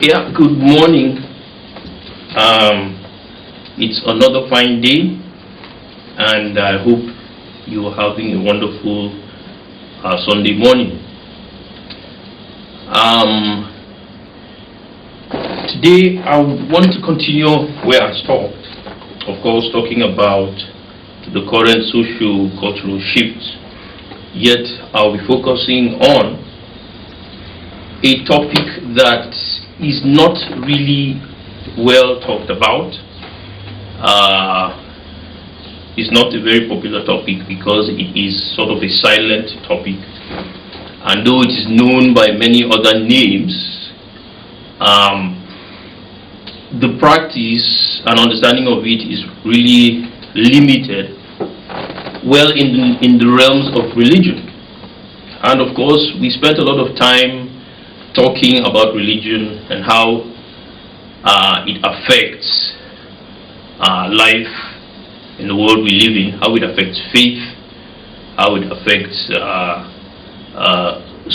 Yeah, good morning. It's another fine day, and I hope you are having a wonderful Sunday morning. Um, Today, I want to continue where I stopped, of course, talking about the current socio-cultural shifts. Yet, I'll be focusing on a topic that is not really well talked about. It's not a very popular topic because it is sort of a silent topic, and though it is known by many other names, the practice and understanding of it is really limited, well, in the realms of religion. And of course, we spent a lot of time talking about religion and how it affects life in the world we live in, how it affects faith, how it affects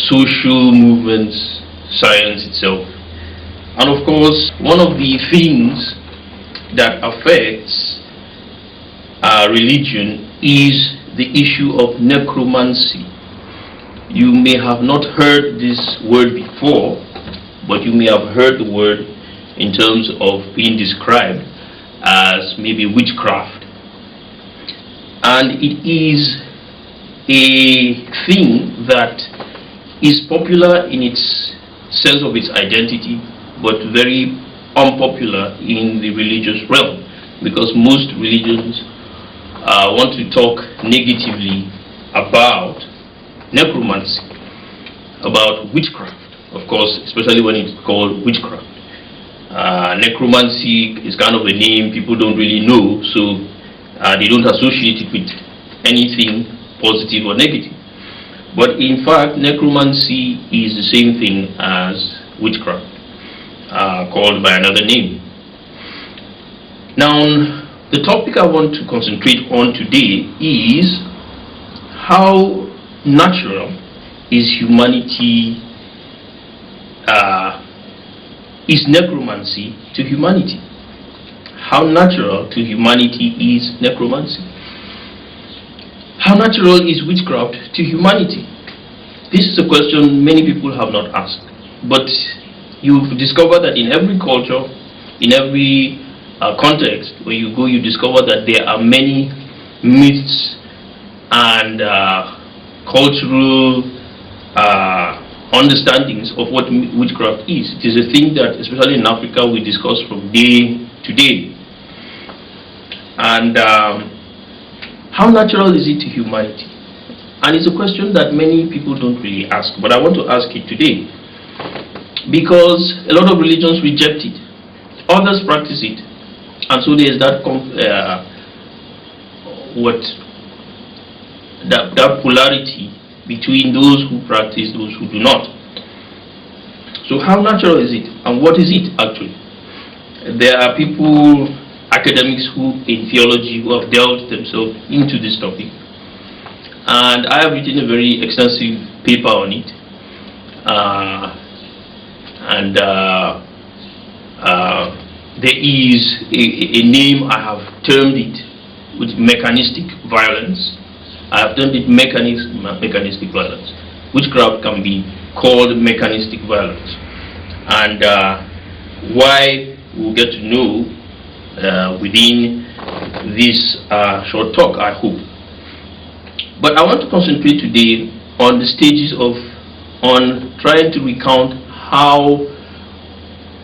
social movements, science itself. And of course, one of the things that affects religion is the issue of necromancy. You may have not heard this word before, but you may have heard the word in terms of being described as maybe witchcraft. And it is a thing that is popular in its sense of its identity, but very unpopular in the religious realm, because most religions want to talk negatively about necromancy, about witchcraft, of course, especially when it's called witchcraft. Necromancy is kind of a name people don't really know, so they don't associate it with anything positive or negative. But in fact, necromancy is the same thing as witchcraft, called by another name. Now, the topic I want to concentrate on today is how natural is humanity, is necromancy to humanity? How natural to humanity is necromancy? How natural is witchcraft to humanity? This is a question many people have not asked, but you've discovered that in every culture, in every context where you go, you discover that there are many myths and cultural understandings of what witchcraft is. It is a thing that, especially in Africa, we discuss from day to day. And how natural is it to humanity? And it's a question that many people don't really ask, but I want to ask it today, because a lot of religions reject it, others practice it, and so there's that that polarity between those who practice, those who do not. So how natural is it, and what is it actually? There are people, academics who in theology, who have delved themselves into this topic, and I have written a very extensive paper on it, there is a name I have termed it with mechanistic violence. I have termed it mechanistic violence. Witchcraft can be called mechanistic violence, and why we'll get to know within this short talk, I hope. But I want to concentrate today on the stages on trying to recount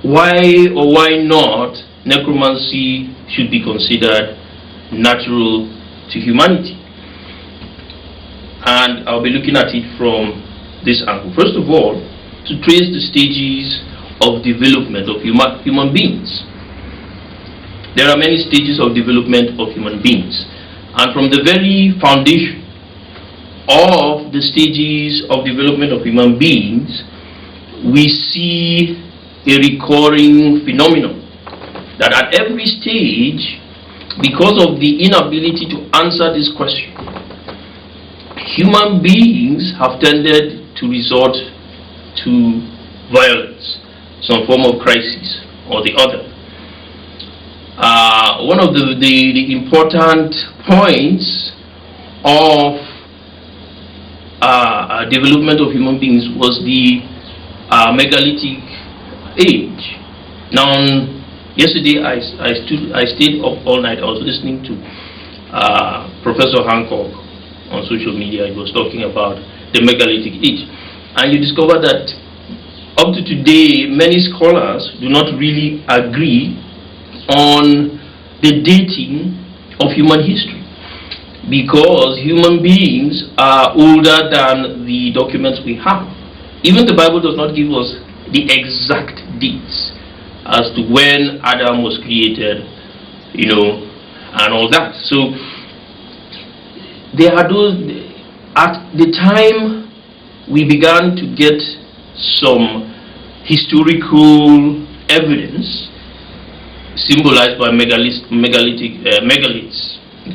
why or why not necromancy should be considered natural to humanity. And I'll be looking at it from this angle. First of all, to trace the stages of development of human beings. There are many stages of development of human beings, and from the very foundation of the stages of development of human beings, we see a recurring phenomenon that at every stage, because of the inability to answer this question, human beings have tended to resort to violence, some form of crisis or the other. One of the important points of development of human beings was the megalithic age. Now, yesterday I stayed up all night. I was listening to Professor Hancock on social media. He was talking about the megalithic age, and you discover that up to today, many scholars do not really agree on the dating of human history, because human beings are older than the documents we have. Even the Bible does not give us the exact dates as to when Adam was created, and all that. So there are those, at the time we began to get some historical evidence symbolized by megaliths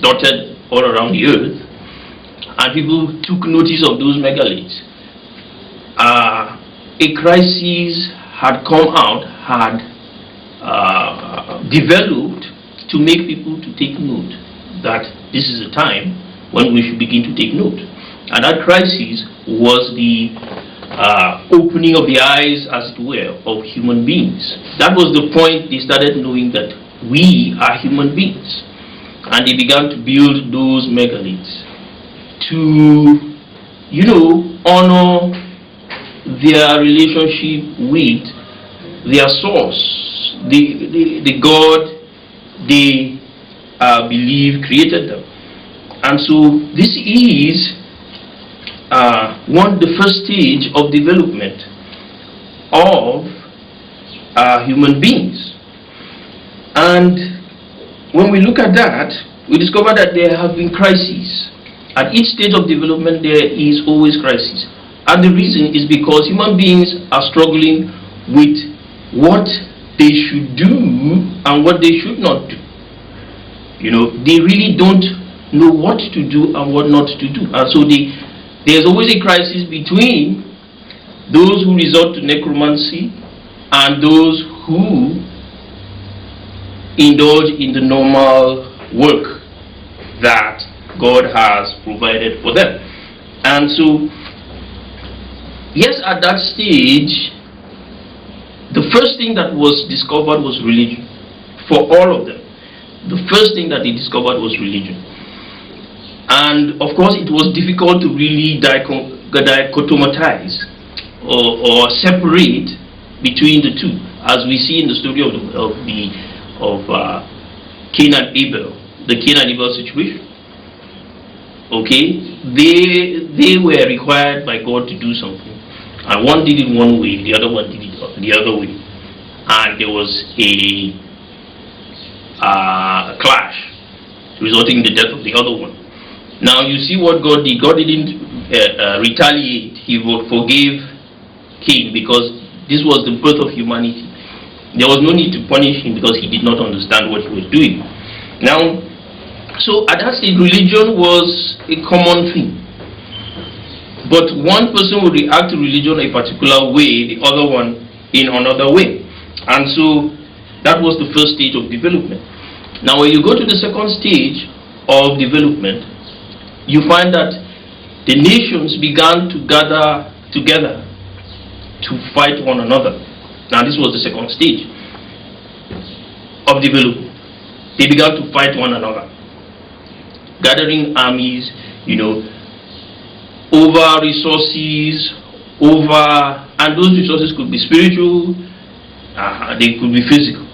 dotted all around the earth, and people took notice of those megaliths. A crisis had come out, had developed to make people to take note that this is a time when we should begin to take note. And that crisis was the opening of the eyes, as it were, of human beings. That was the point they started knowing that we are human beings. And they began to build those megaliths to, honor their relationship with their source, the God they believe created them. And so this is the first stage of development of human beings. And when we look at that, we discover that there have been crises. At each stage of development, there is always crisis. And the reason is because human beings are struggling with what they should do and what they should not do. They really don't know what to do and what not to do. And so there's always a crisis between those who resort to necromancy and those who indulge in the normal work that God has provided for them. And so, yes, at that stage, the first thing that was discovered was religion. For all of them, the first thing that they discovered was religion. And of course, it was difficult to really dichotomatize or separate between the two, as we see in the story of Cain and Abel, the Cain and Abel situation. Okay, they were required by God to do something, and one did it one way, the other one did it the other way, and there was a clash, resulting in the death of the other one. Now you see what God did. God didn't retaliate. He forgave Cain because this was the birth of humanity. There was no need to punish him because he did not understand what he was doing. Now, so at that stage, religion was a common thing. But one person would react to religion a particular way, the other one in another way. And so that was the first stage of development. Now, when you go to the second stage of development, you find that the nations began to gather together to fight one another. Now, this was the second stage of development. They began to fight one another, gathering armies, over resources, and those resources could be spiritual, they could be physical.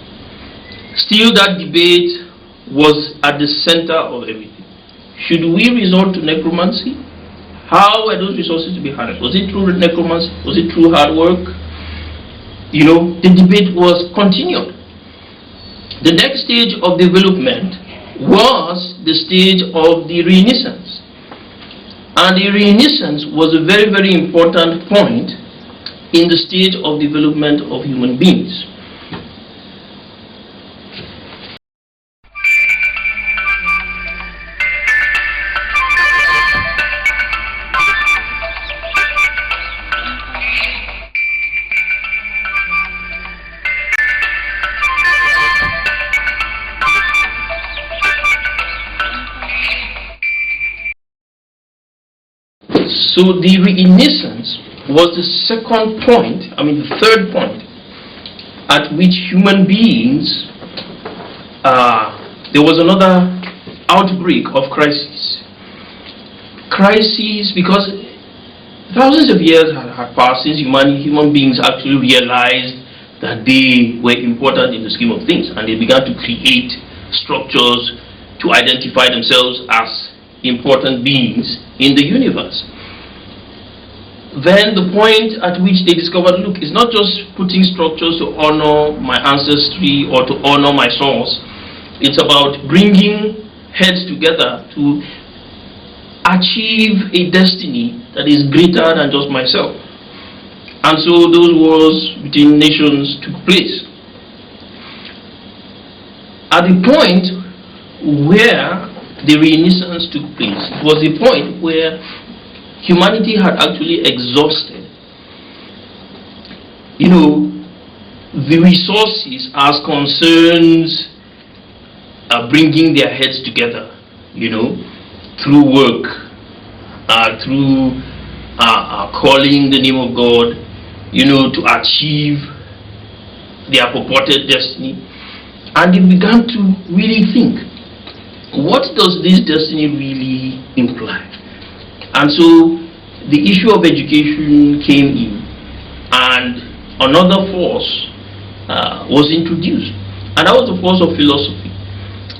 Still, that debate was at the center of everything. Should we resort to necromancy? How were those resources to be harnessed? Was it through necromancy? Was it through hard work? The debate was continued. The next stage of development was the stage of the Renaissance. And the Renaissance was a very, very important point in the stage of development of human beings. So the Renaissance was the second point, the third point, at which human beings, there was another outbreak of crisis. Crises because thousands of years had passed since human beings actually realized that they were important in the scheme of things, and they began to create structures to identify themselves as important beings in the universe. Then the point at which they discovered, look, it's not just putting structures to honor my ancestry or to honor my source. It's about bringing heads together to achieve a destiny that is greater than just myself. And so those wars between nations took place. At the point where the Renaissance took place, it was a point where humanity had actually exhausted, the resources as concerns bringing their heads together, through work, through calling the name of God, to achieve their purported destiny. And they began to really think, what does this destiny really imply? And so the issue of education came in, and another force was introduced, and that was the force of philosophy,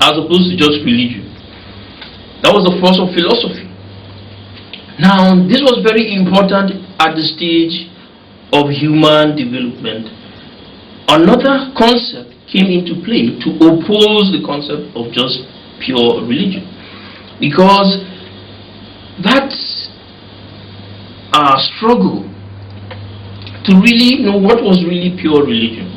as opposed to just religion. That was the force of philosophy. Now, this was very important at the stage of human development. Another concept came into play to oppose the concept of just pure religion, because that struggle to really know what was really pure religion,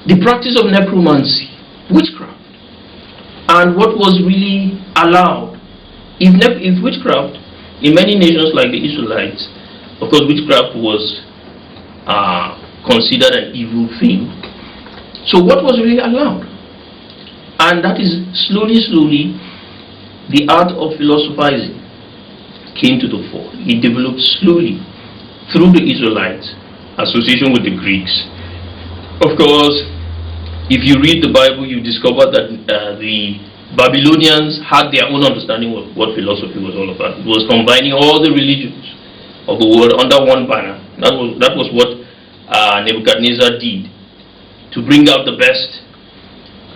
the practice of necromancy, witchcraft, and what was really allowed. If witchcraft, in many nations like the Israelites, of course, witchcraft was considered an evil thing. So what was really allowed? And that is slowly, the art of philosophizing came to the fore. It developed slowly through the Israelites, association with the Greeks. Of course, if you read the Bible, you discover that the Babylonians had their own understanding of what philosophy was all about. It was combining all the religions of the world under one banner. That was what Nebuchadnezzar did, to bring out the best,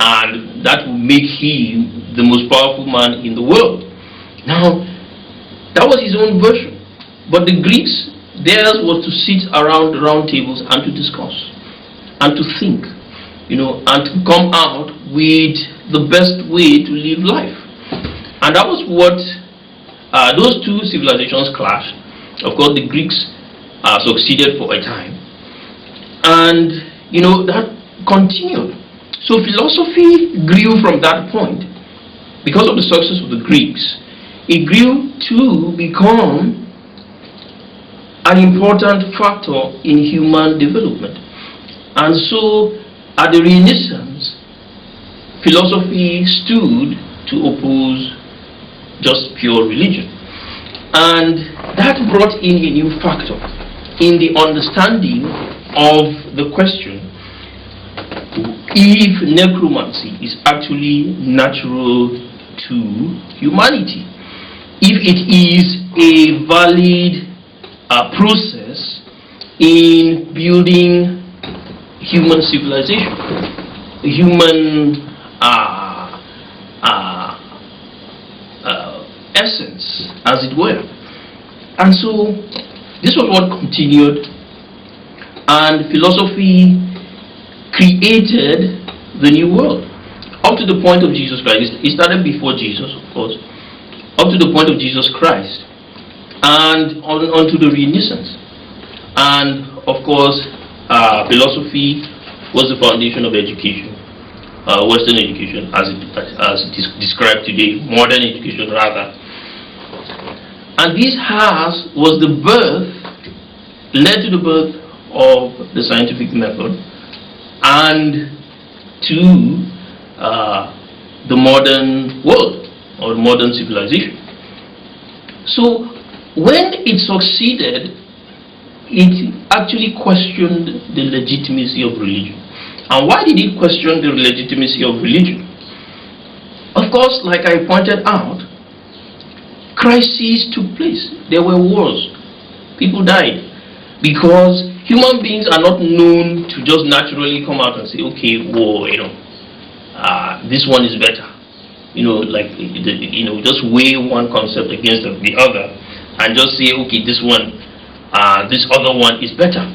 and that would make him the most powerful man in the world. Now, that was his own version. But the Greeks, theirs was to sit around round tables and to discuss and to think, and to come out with the best way to live life. And that was what those two civilizations clashed. Of course, the Greeks succeeded for a time, and that continued. So philosophy grew from that point. Because of the success of the Greeks, it grew to become an important factor in human development. And so at the Renaissance, philosophy stood to oppose just pure religion. And that brought in a new factor in the understanding of the question if necromancy is actually natural to humanity, if it is a valid process in building human civilization, human essence, as it were. And so this was what continued, and philosophy created the new world up to the point of Jesus Christ. It started before Jesus, of course, up to the point of Jesus Christ, and on to the Renaissance. And of course, philosophy was the foundation of education, Western education, as it is described today, modern education rather. And this was the birth, led to the birth of the scientific method, and to the modern world. or modern civilization. So when it succeeded, it actually questioned the legitimacy of religion. And why did it question the legitimacy of religion? Of course, like I pointed out, crises took place. There were wars. People died. Because human beings are not known to just naturally come out and say, okay, war, this one is better. Just weigh one concept against the other and just say, okay, this other one is better.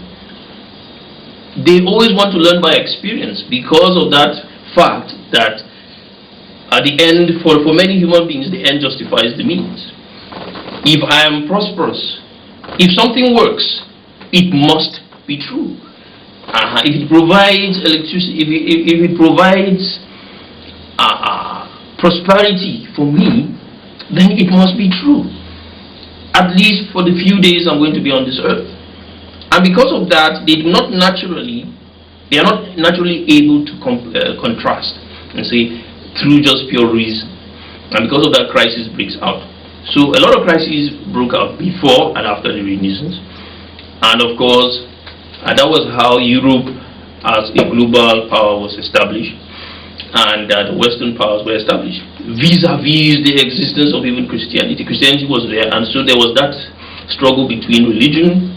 They always want to learn by experience because of that fact that at the end, for many human beings, the end justifies the means. If I am prosperous, if something works, it must be true. If it provides electricity, if it provides prosperity for me, then it must be true. At least for the few days I'm going to be on this earth. And because of that, they are not naturally able to contrast and say through just pure reason. And because of that, crisis breaks out. So a lot of crises broke out before and after the Renaissance. And of course, that was how Europe as a global power was established, and the Western powers were established vis-a-vis the existence of even Christianity. Christianity was there, and so there was that struggle between religion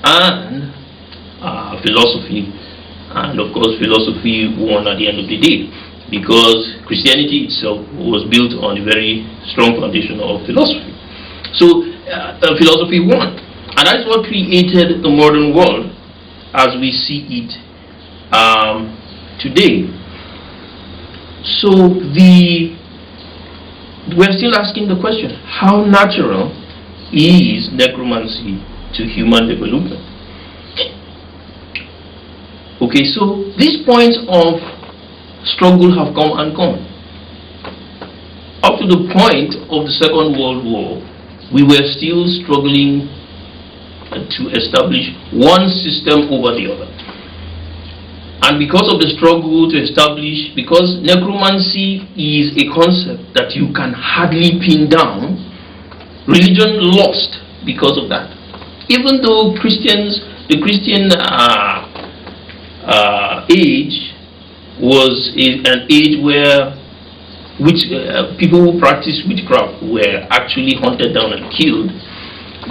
and philosophy. And of course, philosophy won at the end of the day, because Christianity itself was built on a very strong foundation of philosophy. So philosophy won, and that's what created the modern world as we see it today. So we're still asking the question, how natural is necromancy to human development? Okay, so these points of struggle have come and gone. Up to the point of the Second World War, we were still struggling to establish one system over the other. And because of the struggle to establish, because necromancy is a concept that you can hardly pin down, religion lost because of that. Even though the Christian age was an age where people who practiced witchcraft were actually hunted down and killed,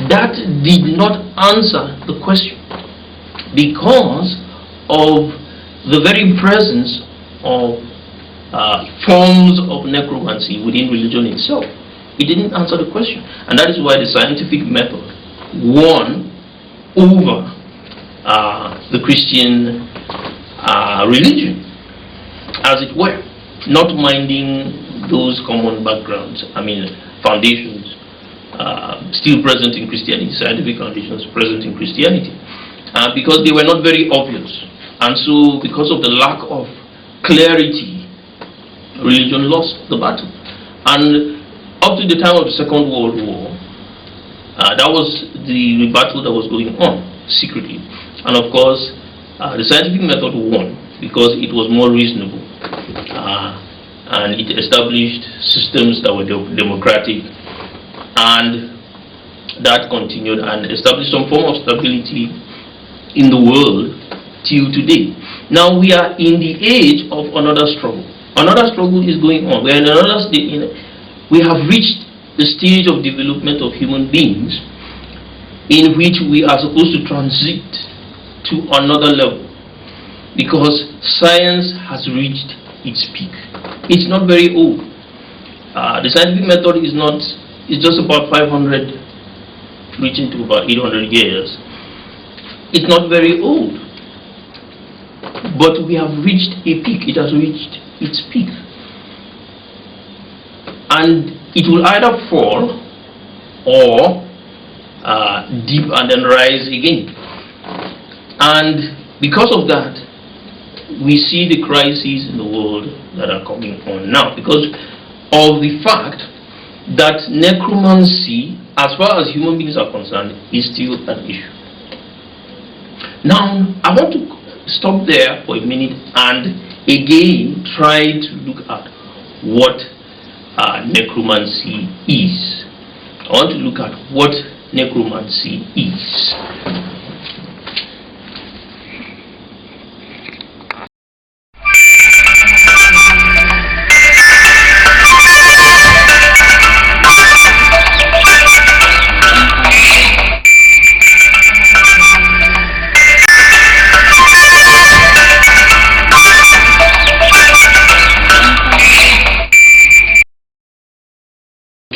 that did not answer the question, because of the very presence of forms of necromancy within religion itself. It didn't answer the question, and that is why the scientific method won over the Christian religion, as it were, not minding those common backgrounds, foundations still present in Christianity, scientific foundations present in Christianity, because they were not very obvious. And so, because of the lack of clarity, religion lost the battle. And up to the time of the Second World War, that was the battle that was going on secretly. And of course, the scientific method won because it was more reasonable, and it established systems that were democratic, and that continued and established some form of stability in the world till today. Now we are in the age of another struggle. Another struggle is going on. We are in another stage. We have reached the stage of development of human beings in which we are supposed to transit to another level, because science has reached its peak. It's not very old. The scientific method is just about 500, reaching to about 800 years. It's not very old, but we have reached a peak. It has reached its peak, and it will either fall or dip and then rise again. And because of that, we see the crises in the world that are coming on now, because of the fact that necromancy, as far as human beings are concerned, is still an issue. Now, I want to stop there for a minute and again try to look at what necromancy is. I want to look at what necromancy is.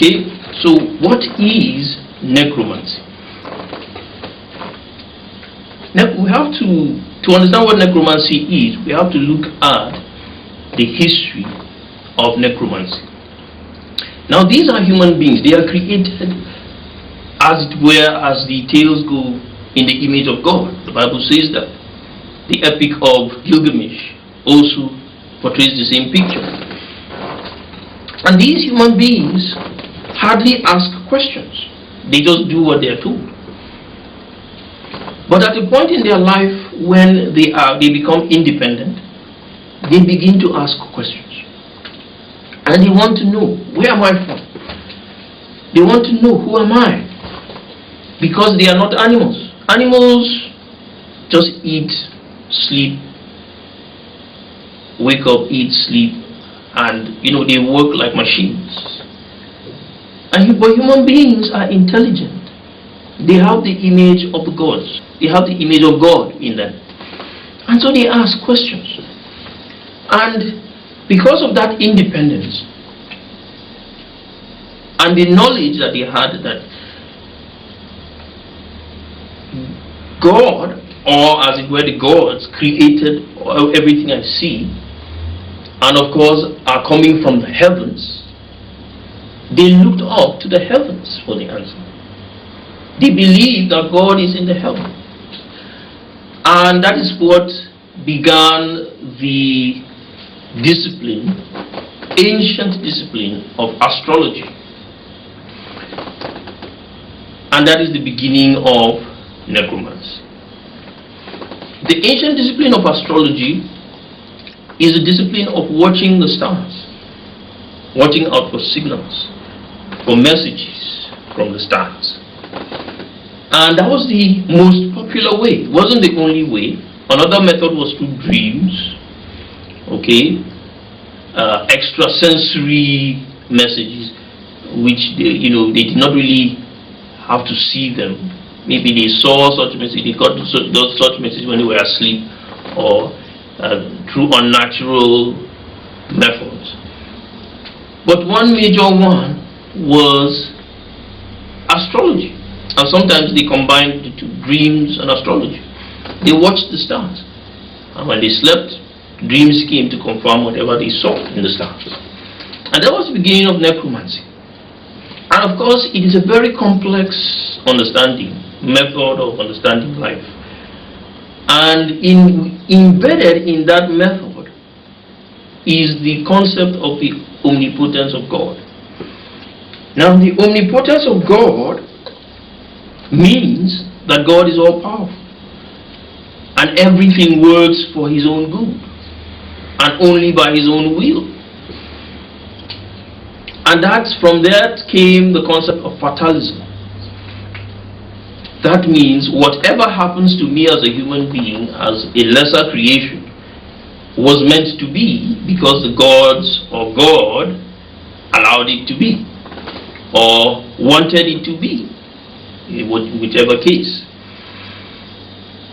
Okay, so what is necromancy? We have to understand what necromancy is, we have to look at the history of necromancy. Now, these are human beings. They are created, as it were, as the tales go, in the image of God. The Bible says that. The epic of Gilgamesh also portrays the same picture. And these human beings hardly ask questions. They just do what they are told. But at a point in their life when they become independent, they begin to ask questions. And they want to know, where am I from? They want to know, who am I? Because they are not animals. Animals just eat, sleep, wake up, eat, sleep, and they work like machines. But human beings are intelligent. They have the image of the gods. They have the image of God in them. And so they ask questions. And because of that independence and the knowledge that they had that God, or as it were the gods, created everything I see, and of course are coming from the heavens, they looked up to the heavens for the answer. They believed that God is in the heavens. And that is what began the discipline, ancient discipline of astrology. And that is the beginning of necromancy. The ancient discipline of astrology is the discipline of watching the stars, watching out for signals, for messages from the stars. And that was the most popular way. It wasn't the only way. Another method was through dreams, okay, extrasensory messages, which they did not really have to see them. Maybe they saw such messages, they got those such messages when they were asleep, or through unnatural methods. But one major one was astrology. And sometimes they combined the two, dreams and astrology. They watched the stars. And when they slept, dreams came to confirm whatever they saw in the stars. And that was the beginning of necromancy. And of course, it is a very complex method of understanding life. And embedded in that method is the concept of the omnipotence of God. Now, the omnipotence of God means that God is all powerful and everything works for his own good and only by his own will. And from that came the concept of fatalism. That means whatever happens to me as a human being, as a lesser creation, was meant to be because the gods or God allowed it to be or wanted it to be, in whichever case.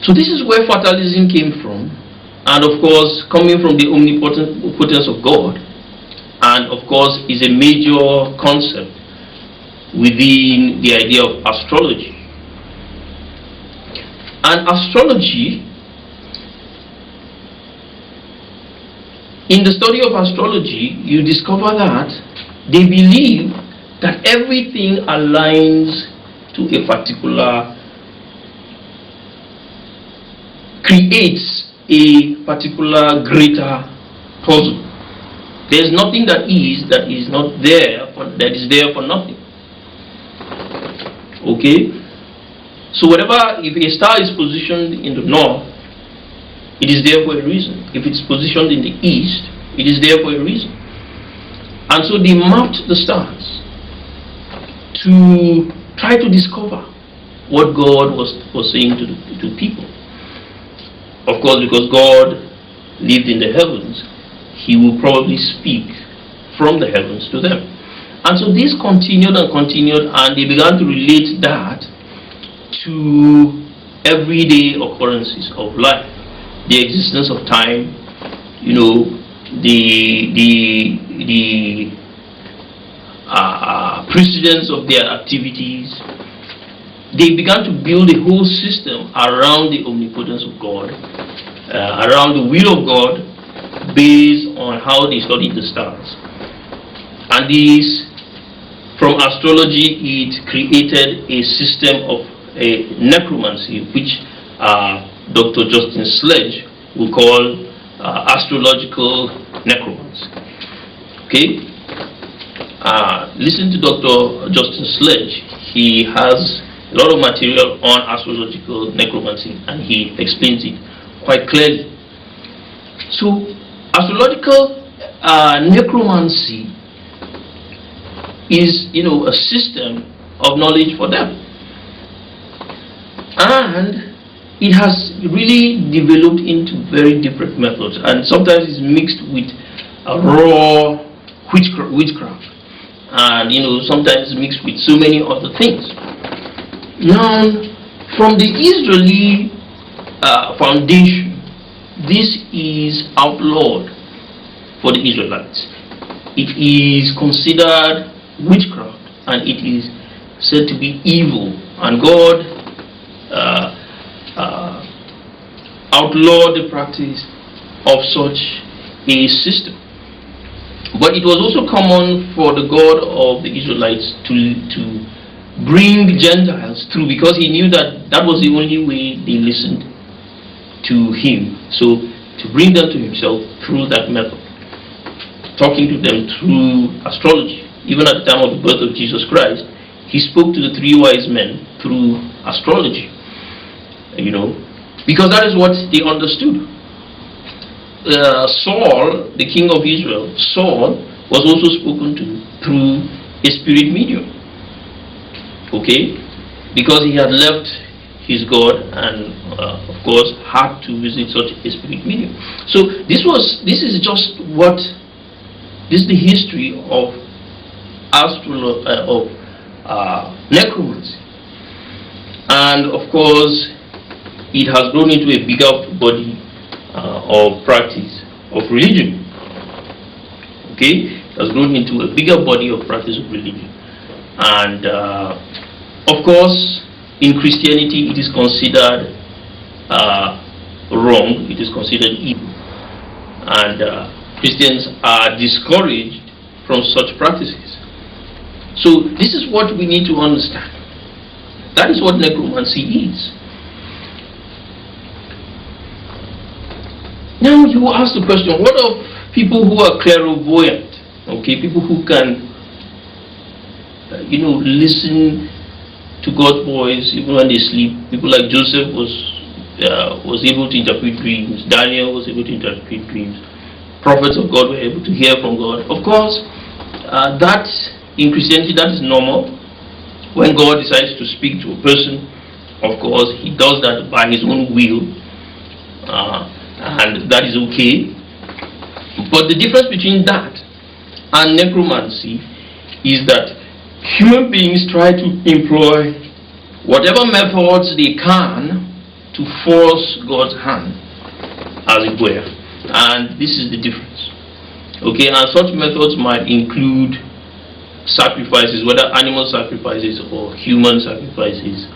So this is where fatalism came from, and of course coming from the omnipotence of God, and of course is a major concept within the idea of astrology. And astrology, in the study of astrology, you discover that they believe that everything aligns to a particular, creates a particular greater puzzle. There's nothing that is not there, that is there for nothing. Okay? So if a star is positioned in the north, it is there for a reason. If it's positioned in the east, it is there for a reason. And so they mapped the stars to try to discover what God was saying to people. Of course, because God lived in the heavens, he will probably speak from the heavens to them. And so this continued and continued, and they began to relate that to everyday occurrences of life, the existence of time, the precedence of their activities. They began to build a whole system around the omnipotence of God, around the will of God, based on how they studied the stars. And this, from astrology, it created a system of a necromancy, which Dr. Justin Sledge will call astrological necromancy. Okay? Listen to Dr. Justin Sledge. He has a lot of material on astrological necromancy, and he explains it quite clearly. So, astrological necromancy is, a system of knowledge for them, and it has really developed into very different methods, and sometimes it's mixed with raw witchcraft, and sometimes mixed with so many other things. Now, from the Israeli foundation, this is outlawed for the Israelites. It is considered witchcraft, and it is said to be evil, and God outlawed the practice of such a system. But it was also common for the God of the Israelites to bring Gentiles through, because he knew that that was the only way they listened to him. So to bring them to himself through that method, talking to them through astrology. Even at the time of the birth of Jesus Christ, he spoke to the three wise men through astrology, because that is what they understood. Saul, the king of Israel, Saul was also spoken to through a spirit medium. Okay, because he had left his God and of course had to visit such a spirit medium. So this is the history of necromancy, and of course it has grown into a bigger body of practice of religion. Okay, it has grown into a bigger body of practice of religion, and of course in Christianity it is considered wrong, it is considered evil, and Christians are discouraged from such practices. So this is what we need to understand. That is what necromancy is. Now you ask the question, what of people who are clairvoyant? Okay, people who can listen to God's voice even when they sleep. People like Joseph was able to interpret dreams. Daniel was able to interpret dreams. Prophets of God were able to hear from God. Of course, that in Christianity, that is normal. When God decides to speak to a person, of course, he does that by his own will, and that is okay. But the difference between that and necromancy is that human beings try to employ whatever methods they can to force God's hand, as it were. And this is the difference. Okay, and such methods might include sacrifices, whether animal sacrifices or human sacrifices,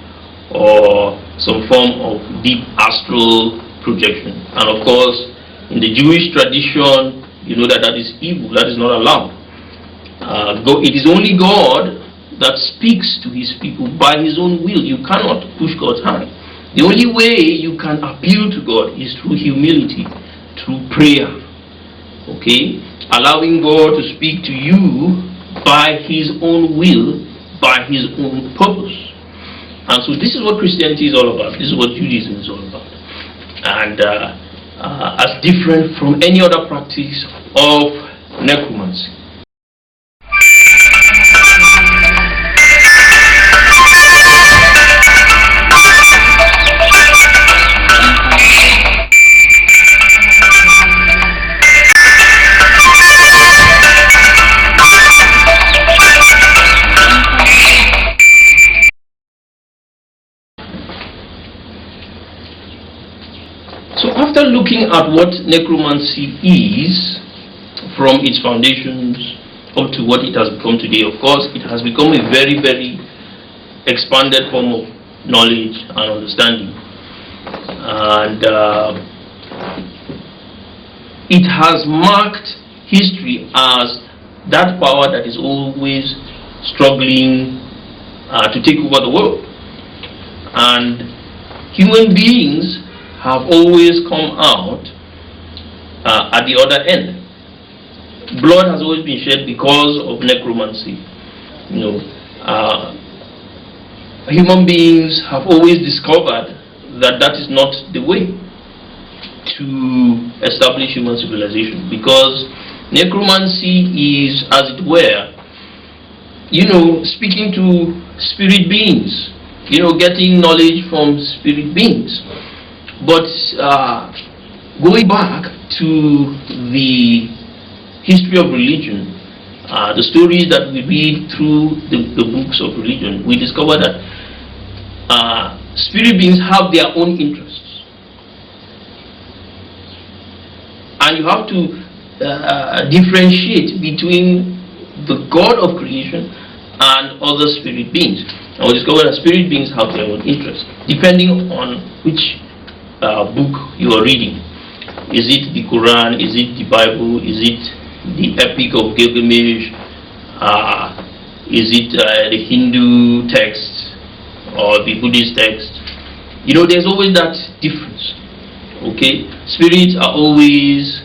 or some form of deep astral projection. And of course, in the Jewish tradition, you know that is evil, that is not allowed. It is only God that speaks to his people by his own will. You cannot push God's hand. The only way you can appeal to God is through humility, through prayer. Okay? Allowing God to speak to you by his own will, by his own purpose. And so this is what Christianity is all about. This is what Judaism is all about. And as different from any other practice of necromancy. looking at what necromancy is from its foundations up to what it has become today, of course, it has become a very, very expanded form of knowledge and understanding. And it has marked history as that power that is always struggling to take over the world. And human beings have always come out at the other end. Blood has always been shed because of necromancy. Human beings have always discovered that that is not the way to establish human civilization, because necromancy is, as it were, speaking to spirit beings, getting knowledge from spirit beings. But going back to the history of religion, the stories that we read through the books of religion, we discover that spirit beings have their own interests. And you have to differentiate between the God of creation and other spirit beings. And we discover that spirit beings have their own interests, depending on which book you are reading. Is it the Quran? Is it the Bible? Is it the Epic of Gilgamesh? Is it the Hindu text or the Buddhist text? There's always that difference. Okay, spirits are always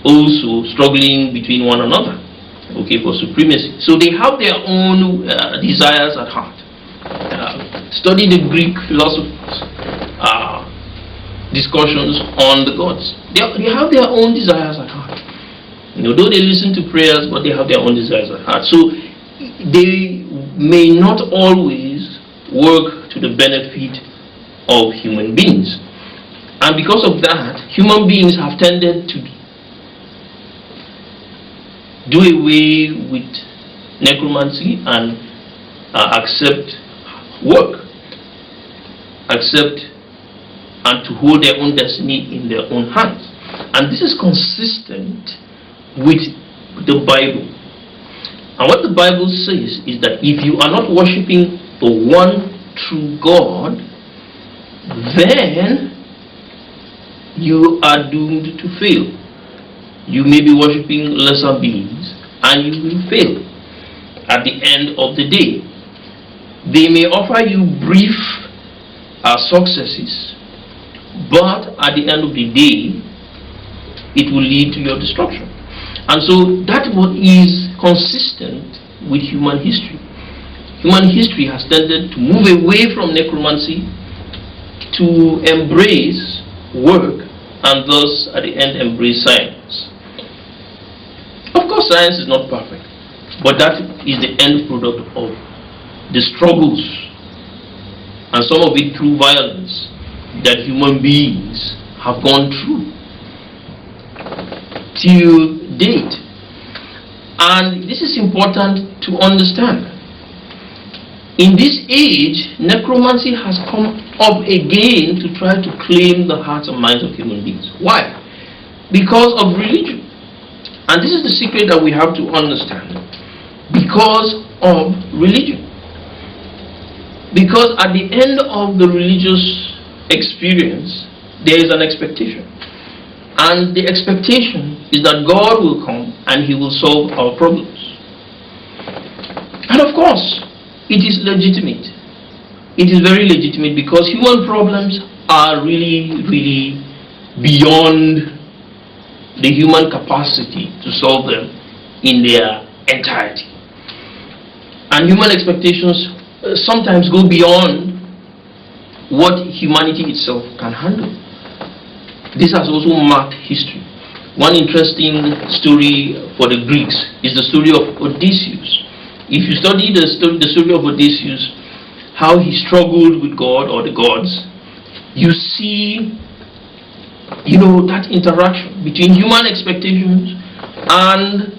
also struggling between one another, for supremacy. So they have their own desires at heart. Study the Greek philosophers, discussions on the gods. They have their own desires at heart. Though they listen to prayers, but they have their own desires at heart. So they may not always work to the benefit of human beings. And because of that, human beings have tended to do away with necromancy and accept work, accept and to hold their own destiny in their own hands. And this is consistent with the Bible. And what the Bible says is that if you are not worshiping the one true God, then you are doomed to fail. You may be worshiping lesser beings and you will fail at the end of the day. They may offer you brief successes, but at the end of the day, it will lead to your destruction. And so that is consistent with human history. Human history has tended to move away from necromancy to embrace work, and thus at the end embrace science. Of course, science is not perfect, but that is the end product of the struggles, and some of it through violence, that human beings have gone through till date. And this is important to understand. In this age, necromancy has come up again to try to claim the hearts and minds of human beings. Why? Because of religion. And this is the secret that we have to understand. Because of religion. Because at the end of the religious experience, there is an expectation. And the expectation is that God will come and He will solve our problems. And of course, it is legitimate. It is very legitimate, because human problems are really, really beyond the human capacity to solve them in their entirety. And human expectations sometimes go beyond what humanity itself can handle. This has also marked history. One interesting story for the Greeks is the story of Odysseus. If you study the story of Odysseus, how he struggled with God or the gods, you see, that interaction between human expectations and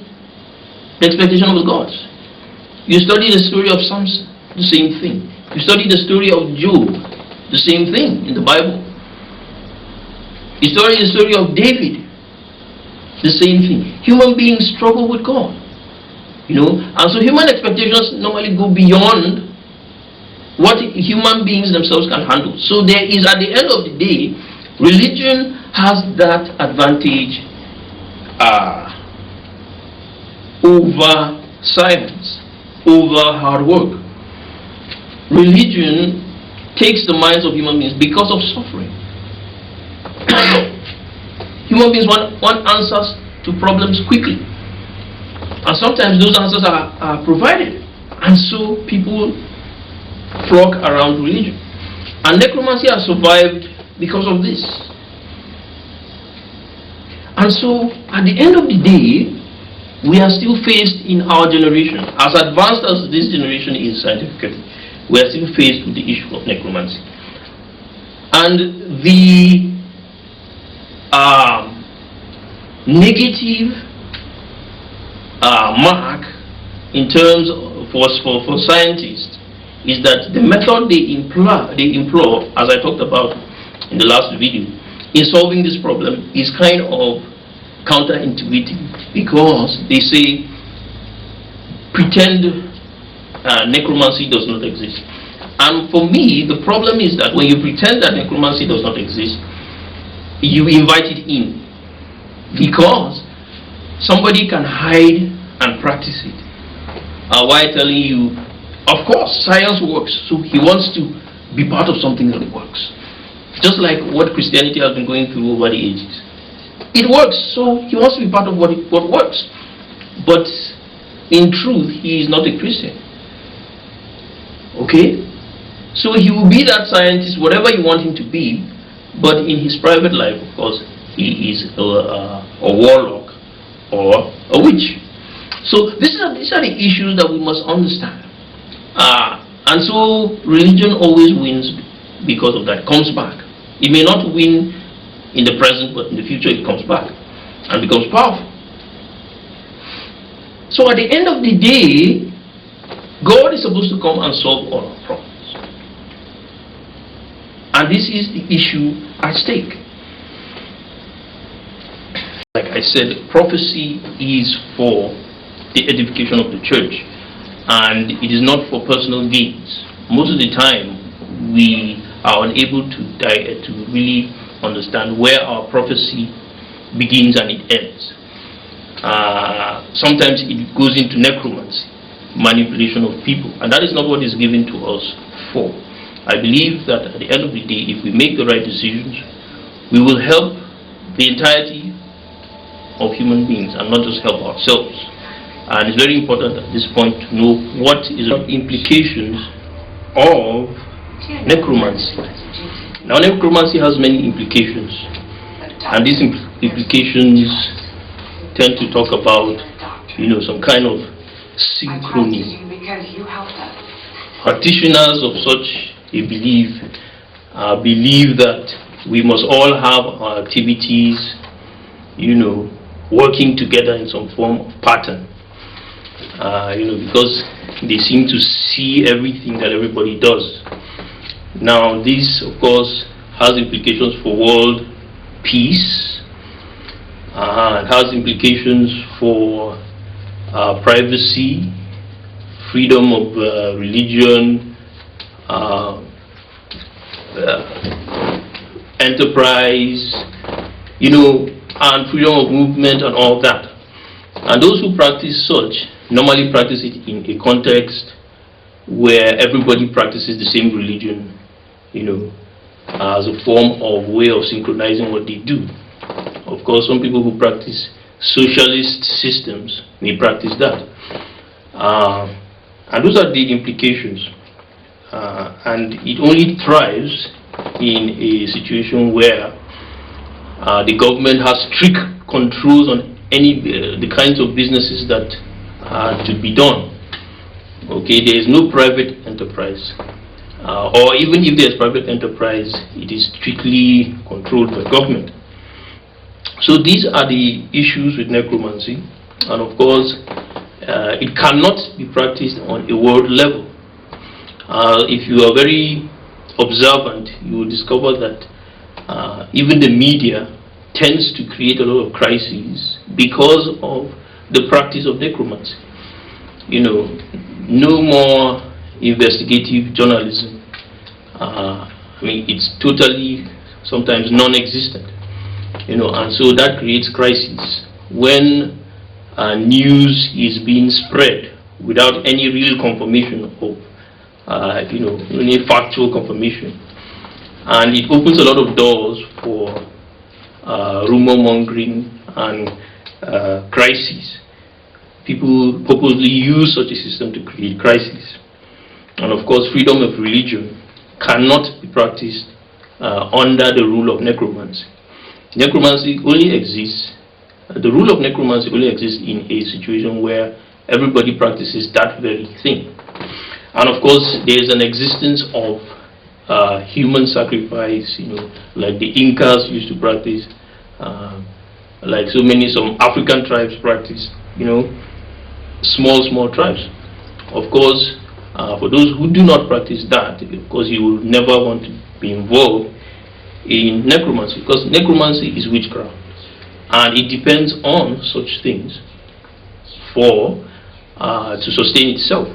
the expectation of the gods. You study the story of Samson, the same thing. You study the story of Job, the same thing in the Bible. The story is the story of David. The same thing. Human beings struggle with God. And so human expectations normally go beyond what human beings themselves can handle. So there is, at the end of the day, religion has that advantage over science, over hard work. Religion takes the minds of human beings because of suffering. Human beings want answers to problems quickly, and sometimes those answers are provided, and so people flock around religion. And necromancy has survived because of this. And so at the end of the day, we are still faced in our generation, as advanced as this generation is scientifically, we are still faced with the issue of necromancy. And the negative mark in terms of, for scientists, is that the method they employ, as I talked about in the last video, in solving this problem is kind of counterintuitive, because they say pretend necromancy does not exist. And for me, the problem is that when you pretend that necromancy does not exist, you invite it in, because somebody can hide and practice it while telling you, of course, science works, so he wants to be part of something that works. Just like what Christianity has been going through over the ages. It works, so he wants to be part of what works. But in truth, he is not a Christian. Okay? So he will be that scientist, whatever you want him to be, but in his private life, of course, he is a warlock or a witch. So these are the issues that we must understand. And so religion always wins because of that. It comes back. It may not win in the present, but in the future it comes back and becomes powerful. So at the end of the day, God is supposed to come and solve all our problems. And this is the issue at stake. Like I said, prophecy is for the edification of the church, and it is not for personal gains. Most of the time, we are unable to really understand where our prophecy begins and it ends. Sometimes it goes into necromancy, manipulation of people, and that is not what is given to us for. I believe that at the end of the day, if we make the right decisions, we will help the entirety of human beings and not just help ourselves. And it's very important at this point to know what is the implications of necromancy. Now, necromancy has many implications, and these implications tend to talk about, some kind of synchrony. Practitioners of such a belief believe that we must all have our activities, working together in some form of pattern. Because they seem to see everything that everybody does. Now, this, of course, has implications for world peace. It has implications for privacy, freedom of religion, enterprise, and freedom of movement and all that. And those who practice such normally practice it in a context where everybody practices the same religion, as a form of way of synchronizing what they do. Of course, some people who practice socialist systems may practice that. And those are the implications. And it only thrives in a situation where the government has strict controls on the kinds of businesses that are to be done. Okay, there is no private enterprise, or even if there is private enterprise, it is strictly controlled by government. So these are the issues with necromancy, and of course, it cannot be practiced on a world level. If you are very observant, you will discover that even the media tends to create a lot of crises because of the practice of necromancy. No more investigative journalism. It's totally sometimes non-existent. And so that creates crises when news is being spread without any real confirmation of, any factual confirmation. And it opens a lot of doors for rumor mongering and crises. People purposely use such a system to create crises. And of course, freedom of religion cannot be practiced under the rule of necromancy. Necromancy only exists, the rule of necromancy only exists in a situation where everybody practices that very thing. And of course, there is an existence of human sacrifice, like the Incas used to practice, like some African tribes practice, small tribes. Of course, for those who do not practice that, of course, you will never want to be involved in necromancy, because necromancy is witchcraft, and it depends on such things to sustain itself.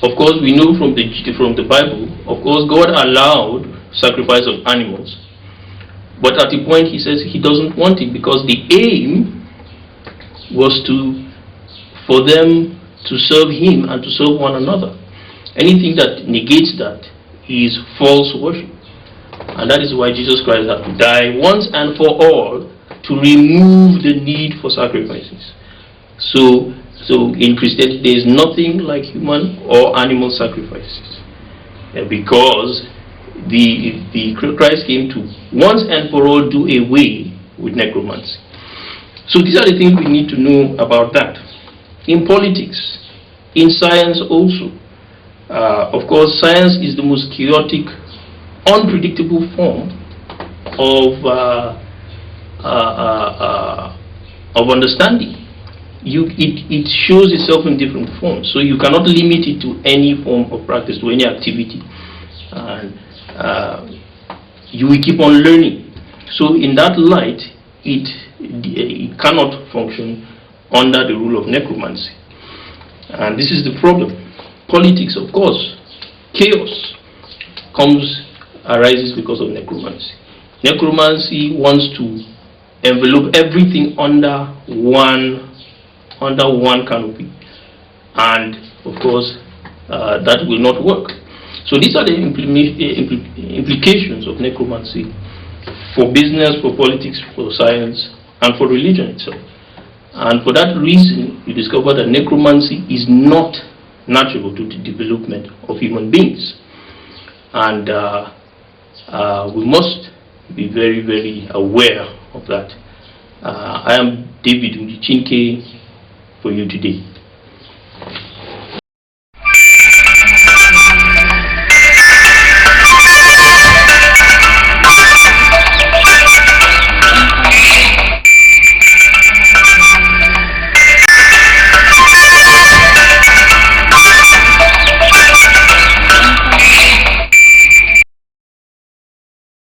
Of course, we know from the Bible, of course, God allowed sacrifice of animals, but at a point he says he doesn't want it, because the aim was for them to serve him and to serve one another. Anything that negates that is false worship. And that is why Jesus Christ had to die once and for all to remove the need for sacrifices. So in Christianity, there is nothing like human or animal sacrifices, because the Christ came to once and for all do away with necromancy. So these are the things we need to know about that. In politics, in science also, of course, science is the most chaotic, unpredictable form of understanding. It shows itself in different forms, so you cannot limit it to any form of practice, to any activity, and you will keep on learning. So in that light, it cannot function under the rule of necromancy, and this is the problem. Politics, of course, chaos arises because of necromancy. Necromancy wants to envelope everything under one canopy, and of course that will not work. So these are the implications of necromancy for business, for politics, for science, and for religion itself. And for that reason, you discover that necromancy is not natural to the development of human beings, and we must be very, very aware of that. I am David Mchinke for you today.